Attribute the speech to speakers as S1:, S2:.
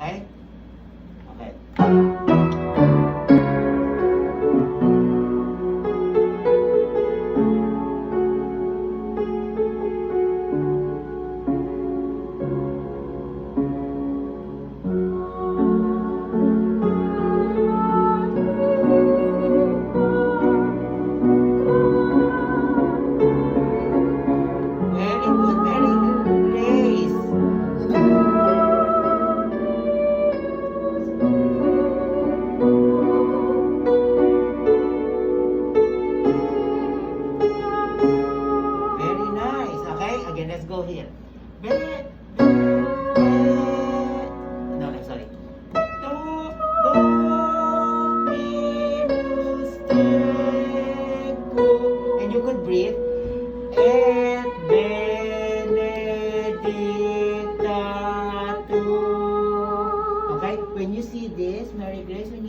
S1: Okay? Okay. Very good, Grace. Very nice. Okay, again, let's go here. No, no, sorry. Do, mi, go. And you could breathe. Et benedicta tu. Okay, when you see this, Mary Grace, when you